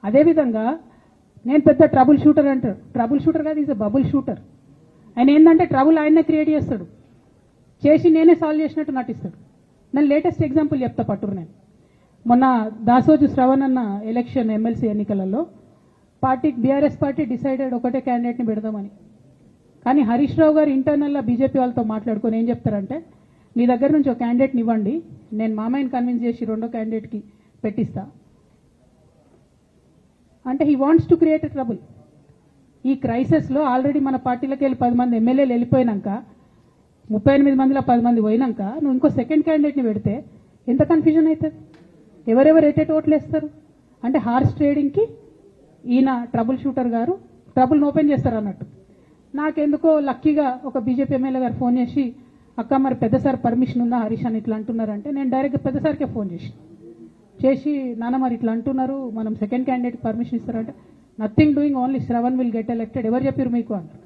అదేవిధంగా నేను పెద్ద ట్రబుల్ షూటర్ అంటారు. ట్రబుల్ షూటర్ కాదు, ఈజ్ అ బబుల్ షూటర్. ఆయన ఏంటంటే ట్రబుల్ ఆయన్నే క్రియేట్ చేస్తాడు, చేసి నేనే సాల్వ్ చేసినట్టు నటిస్తాడు. నేను లేటెస్ట్ ఎగ్జాంపుల్ చెప్తా పట్టురు. నేను మొన్న దాసోజు శ్రవణ్ అన్న ఎలక్షన్ ఎమ్మెల్సీ ఎన్నికలలో బీఆర్ఎస్ పార్టీ డిసైడెడ్ ఒకటే క్యాండిడేట్ని పెడదామని. కానీ హరీష్ రావు గారు ఇంటర్నల్గా బీజేపీ వాళ్ళతో మాట్లాడుకొని ఏం చెప్తారంటే, మీ దగ్గర నుంచి ఒక క్యాండిడేట్ని ఇవ్వండి, నేను మామయ్యని కన్విన్స్ చేసి రెండో క్యాండిడేట్కి పెట్టిస్తా అంటే he wants to create a trouble. ఈ క్రైసిస్లో ఆల్రెడీ మన పార్టీలోకి వెళ్ళి 10 మంది ఎమ్మెల్యేలు వెళ్ళిపోయినాక, 38 మందిలో 10 మంది పోయినాక నువ్వు ఇంకో సెకండ్ క్యాండిడేట్ని పెడితే ఎంత కన్ఫ్యూజన్ అవుతుంది? ఎవరెవరు ఎటెట్ ఓట్లు వేస్తారు? అంటే హార్స్ ట్రేడింగ్కి ఈయన ట్రబుల్ షూటర్ గారు ట్రబుల్ని ఓపెన్ చేస్తారు అన్నట్టు. నాకెందుకో లక్కీగా ఒక బీజేపీ ఎమ్మెల్యే గారు ఫోన్ చేసి, అక్క మరి పెద్దసారి పర్మిషన్ ఉందా హరీష్ అని ఇట్లా అంటున్నారంటే, నేను డైరెక్ట్గా పెద్దసారికే ఫోన్ చేసి నాన్న మరి ఇట్లా అంటున్నారు, మనం సెకండ్ క్యాండిడేట్కి పర్మిషన్ ఇస్తారంటే, nothing doing, only Shravan will get elected. ఎవరు చెప్పారు మీకు అన్నారు.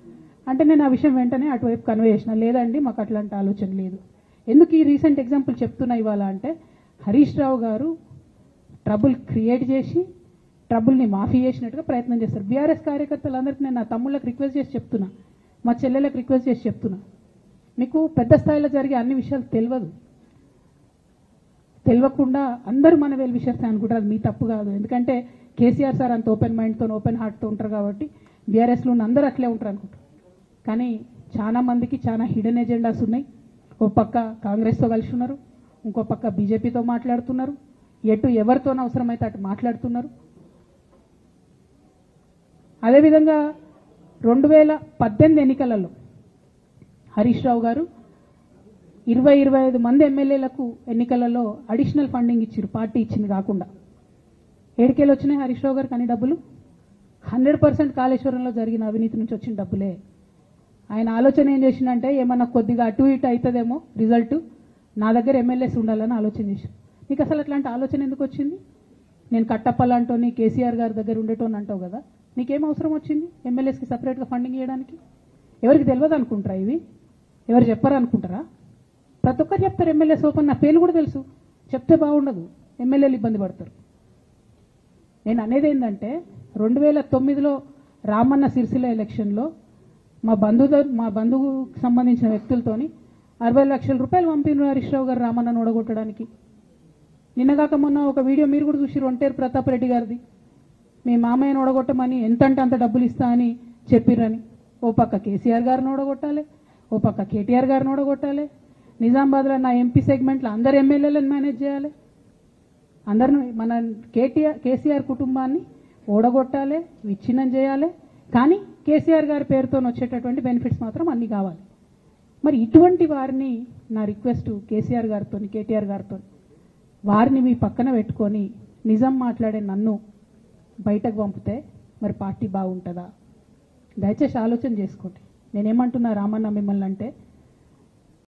అంటే నేను ఆ విషయం వెంటనే అటువైపు కన్వే చేసిన, లేదండి మాకు అట్లాంటి ఆలోచన లేదు. ఎందుకు ఈ రీసెంట్ ఎగ్జాంపుల్ చెప్తున్నా ఇవాళ అంటే, హరీష్ రావు గారు ట్రబుల్ క్రియేట్ చేసి ట్రబుల్ని మాఫీ చేసినట్టుగా ప్రయత్నం చేస్తారు. బీఆర్ఎస్ కార్యకర్తలందరికీ నేను నా తమ్ముళ్ళకి రిక్వెస్ట్ చేసి చెప్తున్నా, మా చెల్లెలకు రిక్వెస్ట్ చేసి చెప్తున్నా, మీకు పెద్ద స్థాయిలో జరిగే అన్ని విషయాలు తెలియకుండా అందరూ మన వెల్ విషయాలు అనుకుంటారు. అది మీ తప్పు కాదు. ఎందుకంటే కేసీఆర్ సార్ అంత ఓపెన్ మైండ్తో ఓపెన్ హార్ట్తో ఉంటారు కాబట్టి బీఆర్ఎస్లో ఉన్న అందరూ అట్లే ఉంటారు అనుకుంటారు. కానీ చాలా మందికి చాలా హిడెన్ ఎజెండాస్ ఉన్నాయి. ఓ పక్క కాంగ్రెస్తో కలిసి ఉన్నారు, ఇంకో పక్క బీజేపీతో మాట్లాడుతున్నారు, ఎటు ఎవరితోనో అవసరమైతే అటు మాట్లాడుతున్నారు. అదేవిధంగా 2018 ఎన్నికలలో హరీష్ రావు గారు 20-25 మంది ఎమ్మెల్యేలకు ఎన్నికలలో అడిషనల్ ఫండింగ్ ఇచ్చారు, పార్టీ ఇచ్చింది కాకుండా. ఏడికేళ్ళు వచ్చినాయి హరీష్ రావు గారికి అన్ని డబ్బులు? 100% కాళేశ్వరంలో జరిగిన అవినీతి నుంచి వచ్చిన డబ్బులే. ఆయన ఆలోచన ఏం చేసిందంటే, ఏమన్నా కొద్దిగా అటు ఇటు అవుతుందేమో రిజల్ట్, నా దగ్గర ఎమ్మెల్యేస్ ఉండాలని ఆలోచన చేశాను. నీకు అసలు అట్లాంటి ఆలోచన ఎందుకు వచ్చింది? నేను కట్టప్పలాంటోని కేసీఆర్ గారి దగ్గర ఉండేటోని అంటావు కదా, నీకేం అవసరం వచ్చింది ఎమ్మెల్యేస్కి సపరేట్గా ఫండింగ్ ఇవ్వడానికి? ఎవరికి తెలియదు అనుకుంటారా? ఇవి ఎవరు చెప్పారు అనుకుంటారా? ప్రతి ఒక్కరు చెప్తారు ఎమ్మెల్యేస్ ఓపెన్. నా పేర్లు కూడా తెలుసు, చెప్తే బాగుండదు, ఎమ్మెల్యేలు ఇబ్బంది పడతారు. నేను అనేది ఏంటంటే, 2009లో రామన్న సిరిసిల్ల ఎలక్షన్లో మా బంధువుకు సంబంధించిన వ్యక్తులతోని 60 లక్షల రూపాయలు పంపిన హరీష్ రావు గారు రామన్నను ఓడగొట్టడానికి. నిన్నగాక మొన్న ఒక వీడియో మీరు కూడా చూసి, ఒంటేరు ప్రతాప్ రెడ్డి గారిది, మీ మామయ్యను ఓడగొట్టమని ఎంతంటే అంత డబ్బులు ఇస్తా అని చెప్పిర్రని. ఓ పక్క కేసీఆర్ గారిని ఓడగొట్టాలి, ఓ పక్క కేటీఆర్ గారిని ఓడగొట్టాలి, నిజామాబాద్లో నా ఎంపీ సెగ్మెంట్లో అందరు ఎమ్మెల్యేలను మేనేజ్ చేయాలి, అందరిని మన కేసీఆర్ కుటుంబాన్ని ఓడగొట్టాలి, విచ్ఛిన్నం చేయాలి. కానీ కేసీఆర్ గారి పేరుతో వచ్చేటటువంటి బెనిఫిట్స్ మాత్రం అన్నీ కావాలి. మరి ఇటువంటి వారిని నా రిక్వెస్ట్ కేసీఆర్ గారితో కేటీఆర్ గారితో, వారిని మీ పక్కన పెట్టుకొని నిజం మాట్లాడే నన్ను బయటకు పంపితే మరి పార్టీ బాగుంటుందా? దయచేసి ఆలోచన చేసుకోండి. నేనేమంటున్నా రామన్న మిమ్మల్ని అంటే,